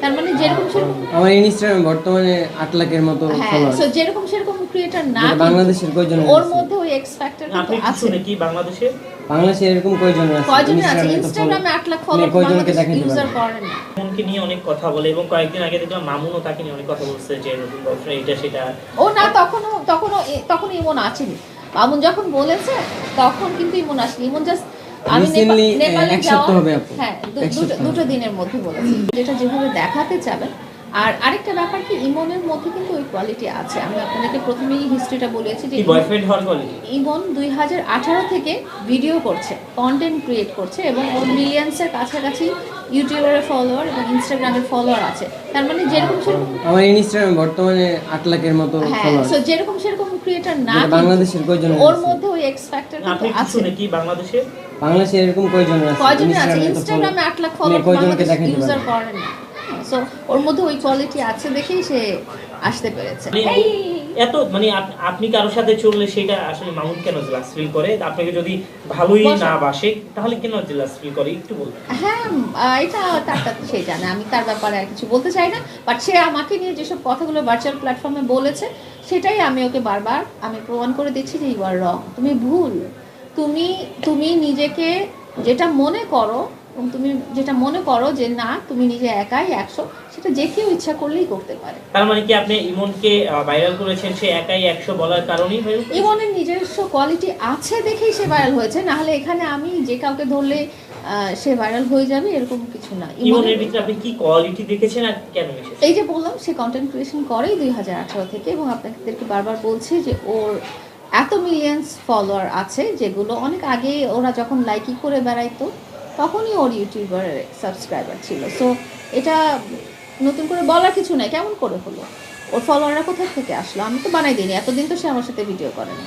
তার মানে যেরকম সেরকম আমার ইনস্টাগ্রামে বর্তমানে 8 লাখের মতো ফলোয়ার। সো যেরকম সেরকম ক্রিয়েটর না বাংলাদেশের কয়জন ওর মধ্যে ওই এক্স ফ্যাক্টর আপনি কিন্তু কিছু আছে। নাকি বাংলাদেশে এরকম কয়জনের আছে? কয়জনের আছে ইনস্টাগ্রামে 8 লাখ ফলোয়ার কয়জনকে বাংলাদেশ দেখাইতে ইউজার পারবেন? করে না। ইমনকে নিয়ে অনেক কথা বলে এবং কয়েকদিন আগে দেখলাম মামুনও তাকে নিয়ে অনেক কথা বলছে যে নতুন বয়ফ্রেন্ড এটা সেটা। ও না তখনও ইমন আসেনি। মামুন যখন বলেছে তখন কিন্তু ইমন আসেনি। ইমন জাস্ট আমি নেপালে এক সপ্তাহ হবে আপু। হ্যাঁ দুটো দিনের মধ্যে বলেছি যেটা যেভাবে দেখাতে চাবেন। আর আরেকটা ব্যাপার কি ইমনের মধ্যে কিন্তু ওই কোয়ালিটি আছে। আমি আপনাদেরকে প্রথমেই হিস্ট্রিটা বলেছি যে বয়ফ্রেন্ড হওয়ার কোয়ালিটি। ইমন 2018 থেকে ভিডিও করছে, কন্টেন্ট ক্রিয়েট করছে এবং ওর মিলিয়ন্সের কাছাকাছি ইউটিউবের ফলোয়ার এবং ইনস্টাগ্রামের ফলোয়ার আছে। তার মানে যেরকম সেরকম আমার ইনস্টাগ্রামে বর্তমানে 8 লাখের মতো ফলোয়ার। সো যেরকম সেরকম ক্রিয়েটর না বাংলাদেশের কয়জনের ওর আছে? মধ্যে ওই এক্স ফ্যাক্টর আপনি কিন্তু কিছু আছে। নাকি বাংলাদেশে এরকম কয়জনের আছে? ইনস্টাগ্রামে 8 লাখ ফলোয়ার কয়জনকে বাংলাদেশ দেখাইতে ইউজার পারবেন? করে না। সো ওর মধ্যে ওই কোয়ালিটি আছে দেখেই সে আসতে পেরেছে। এত মানে আপনি কারোর সাথে চললে সেটা আসলে মামুন কেন জেলাস ফিল করে? আপনাকে যদি ভালোই না বাসে তাহলে কেন জেলাস ফিল করে একটু বলুন। হ্যাঁ এটা তারটা সে জানে, আমি তার ব্যাপারে আর কিছু বলতে চাই না। বাট সে আমাকে নিয়ে যেসব কথাগুলো ভার্চুয়াল প্ল্যাটফর্মে বলেছে সেটাই আমি ওকে বারবার আমি প্রমাণ করে দিচ্ছি যে ইউ আর রং, তুমি ভুল। তুমি নিজেকে যেটা মনে করো এবং তুমি যেটা মনে করো যে না তুমি নিজে একাই 100, সেটা যে কেউ ইচ্ছা করলেই করতে পারে। তার মানে কি আপনি ইমনকে ভাইরাল করেছেন সে একাই 100 বলার কারণেই ভাইরাল? ইমনের নিজস্ব কোয়ালিটি আছে দেখেই সে ভাইরাল হয়েছে, না হলে এখানে আমি যে কাউকে ধরলে সে ভাইরাল হয়ে যাবে এরকম কিছু না। ইমনের ভিতরে আপনি কি কোয়ালিটি দেখেছেন আর কেন এসেছে? এই যে বললাম সে কন্টেন্ট ক্রিয়েশন করে 2018 থেকে এবং আপনাদেরকে বারবার বলছি যে ওর এত মিলিয়ন্স ফলোয়ার আছে যেগুলো অনেক আগে ওরা যখন লাইকি করে বেড়াইতো তখনই ওর ইউটিউবারের সাবস্ক্রাইবার ছিল। সো এটা নতুন করে বলার কিছু নাই। কেমন করে হলো? ওর ফলোয়াররা কোথা থেকে আসলো? আমি তো বানাই দিইনি, এতদিন তো সে আমার সাথে ভিডিও করেনি।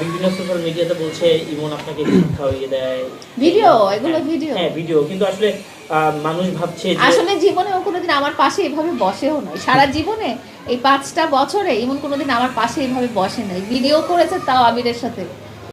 বিভিন্ন সোশ্যাল মিডিয়াতে বলছে ইমন আপনাকে খাওয়িয়ে দেয় ভিডিও, এগুলো ভিডিও। হ্যাঁ ভিডিও, কিন্তু আসলে মানুষ ভাবছে যে আসলে জীবনে ও কোনোদিন আমার পাশে এভাবে বসেও নয়। সারা জীবনে এই 5টা বছরে ইমন কোনোদিন আমার পাশে এভাবে বসে নাই। ভিডিও করেছে তাও আবিরের সাথে।